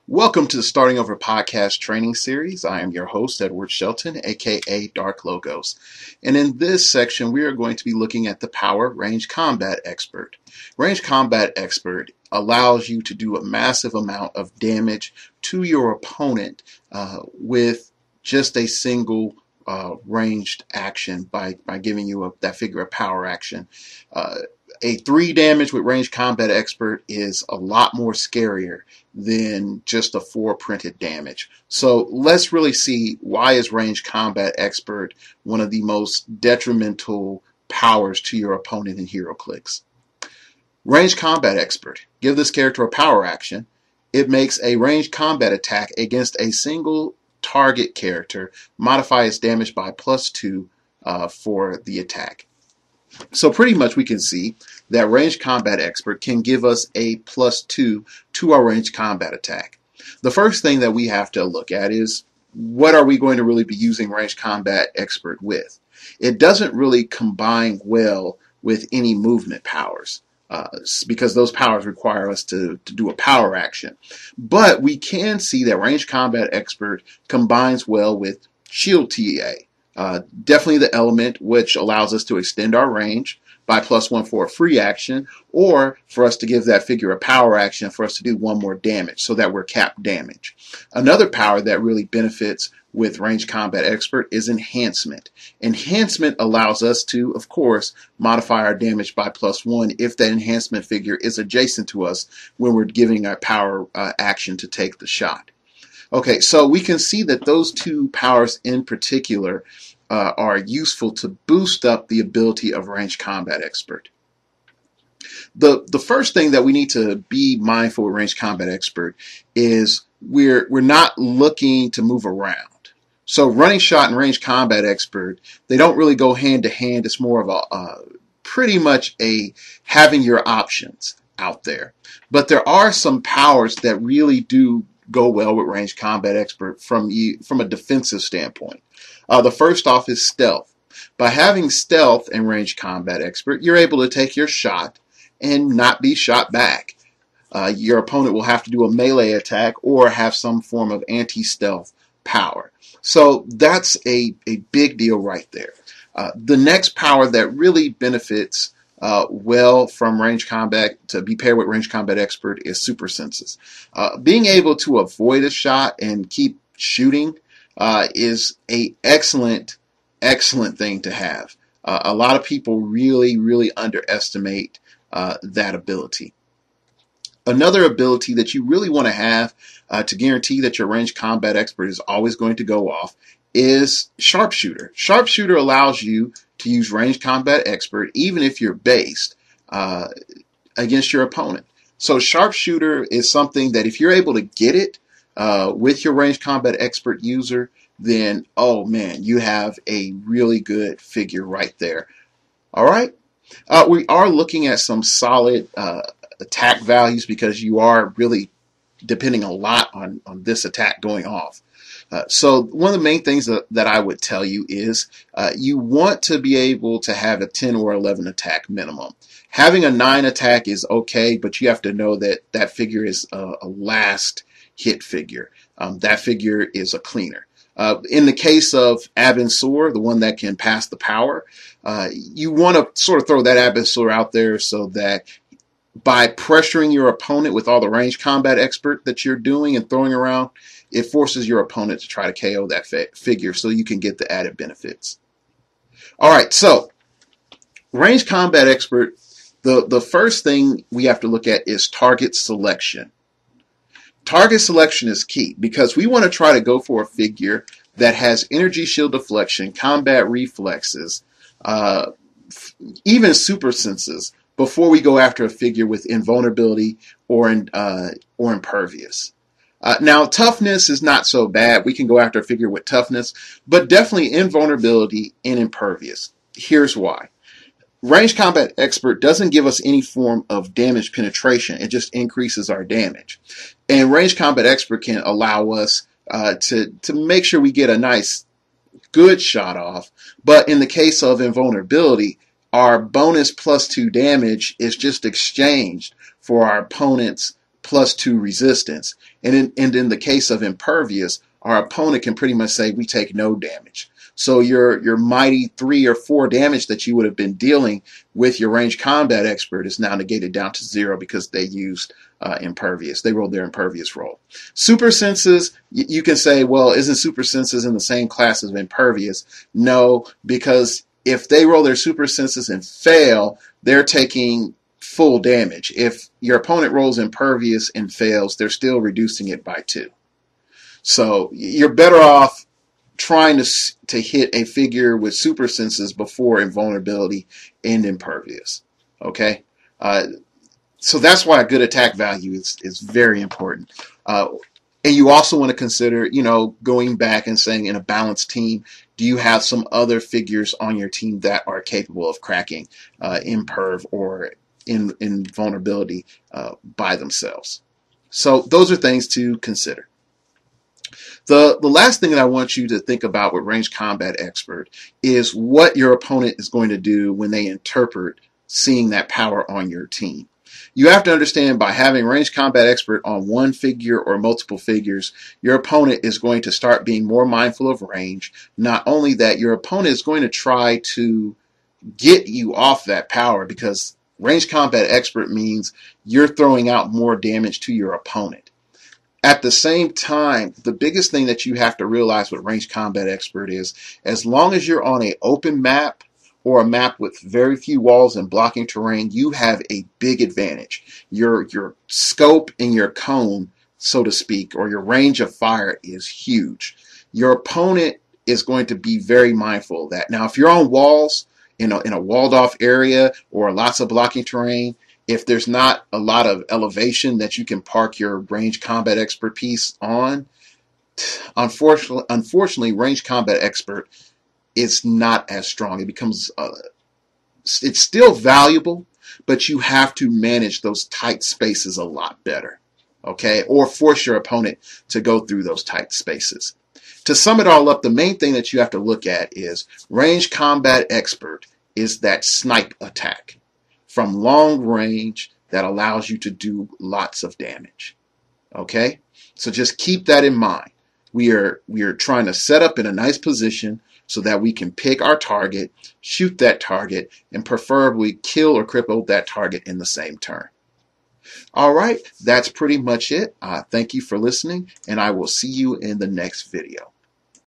Welcome to the Starting Over podcast training series. I am your host, Edward Shelton, aka Dark Logos. And in this section, we are going to be looking at the power Range Combat Expert. Range Combat Expert allows you to do a massive amount of damage to your opponent with just a single ranged action by giving you that figure of power action. A 3 damage with Range Combat Expert is a lot more scarier than just a 4 printed damage. So let's really see, why is Range Combat Expert one of the most detrimental powers to your opponent in HeroClix. Range Combat Expert. Give this character a power action. It makes a ranged combat attack against a single target character. Modify its damage by +2 for the attack. So pretty much we can see that Range Combat Expert can give us a +2 to our ranged combat attack. The first thing that we have to look at is, what are we going to really be using Range Combat Expert with? It doesn't really combine well with any movement powers because those powers require us to do a power action. But we can see that Range Combat Expert combines well with Shield TA. Definitely the element which allows us to extend our range by +1 for a free action, or for us to give that figure a power action for us to do 1 more damage so that we're capped damage. Another power that really benefits with Range Combat Expert is Enhancement. Enhancement allows us to, of course, modify our damage by +1 if that enhancement figure is adjacent to us when we're giving our power action to take the shot. Okay, so we can see that those 2 powers in particular are useful to boost up the ability of Range Combat Expert. The first thing that we need to be mindful with Range Combat Expert is we're not looking to move around. So Running Shot and Range Combat Expert, they don't really go hand to hand. It's more of a pretty much a having your options out there. But there are some powers that really do go well with Range Combat Expert from a defensive standpoint. The first off is Stealth. By having Stealth and Range Combat Expert, you're able to take your shot and not be shot back. Your opponent will have to do a melee attack or have some form of anti-stealth power. So that's a big deal right there. The next power that really benefits well from Range Combat, to be paired with Range Combat Expert, is Super Senses. Being able to avoid a shot and keep shooting is a excellent thing to have. A lot of people really underestimate that ability. Another ability that you really want to have to guarantee that your Range Combat Expert is always going to go off is Sharpshooter. Sharpshooter allows you to use Range Combat Expert even if you're based against your opponent. So Sharpshooter is something that if you're able to get it with your Range Combat Expert user, then oh man, you have a really good figure right there. All right, we are looking at some solid attack values because you are really depending a lot on this attack going off. So one of the main things that I would tell you is you want to be able to have a 10 or 11 attack minimum. Having a 9 attack is okay, but you have to know that that figure is a last hit figure. That figure is a cleaner. In the case of Abensour, the one that can pass the power, you want to sort of throw that Abensour out there so that by pressuring your opponent with all the Range Combat Expert that you're doing and throwing around, it forces your opponent to try to KO that figure so you can get the added benefits. All right, so Range Combat Expert, the first thing we have to look at is target selection. Target selection is key because we want to try to go for a figure that has energy shield deflection, combat reflexes, even super senses before we go after a figure with invulnerability or impervious. Now, toughness is not so bad. We can go after a figure with toughness, but definitely invulnerability and impervious. Here's why. Range Combat Expert doesn't give us any form of damage penetration. It just increases our damage. And Range Combat Expert can allow us to make sure we get a nice, good shot off. But in the case of invulnerability, our bonus +2 damage is just exchanged for our opponent's +2 resistance. And in the case of impervious, our opponent can pretty much say we take no damage. So your mighty 3 or 4 damage that you would have been dealing with your ranged combat expert is now negated down to 0 because they used impervious. They rolled their impervious roll. Super senses, you can say, well, isn't super senses in the same class as impervious? No, because if they roll their super senses and fail, they're taking full damage. If your opponent rolls impervious and fails, they're still reducing it by 2. So you're better off trying to hit a figure with super senses before invulnerability and impervious. Okay? So that's why a good attack value is very important. And you also want to consider, going back and saying in a balanced team, do you have some other figures on your team that are capable of cracking imperv or invulnerability by themselves? So those are things to consider. The last thing that I want you to think about with Ranged Combat Expert is what your opponent is going to do when they interpret seeing that power on your team. You have to understand, by having Ranged Combat Expert on one figure or multiple figures, your opponent is going to start being more mindful of range. Not only that, your opponent is going to try to get you off that power, because Ranged Combat Expert means you're throwing out more damage to your opponent. At the same time, the biggest thing that you have to realize with Ranged Combat Expert is, as long as you're on an open map or a map with very few walls and blocking terrain, you have a big advantage. Your scope and your cone, so to speak, or your range of fire is huge. Your opponent is going to be very mindful of that. Now, if you're on walls, in a walled off area or lots of blocking terrain, if there's not a lot of elevation that you can park your Ranged Combat Expert piece on, unfortunately, Ranged Combat Expert is not as strong. It becomes, it's still valuable, but you have to manage those tight spaces a lot better, okay? Or force your opponent to go through those tight spaces. To sum it all up, the main thing that you have to look at is Ranged Combat Expert is that snipe attack from long range that allows you to do lots of damage. Okay? So just keep that in mind. We are trying to set up in a nice position so that we can pick our target, shoot that target, and preferably kill or cripple that target in the same turn. All right, that's pretty much it. Thank you for listening, and I will see you in the next video.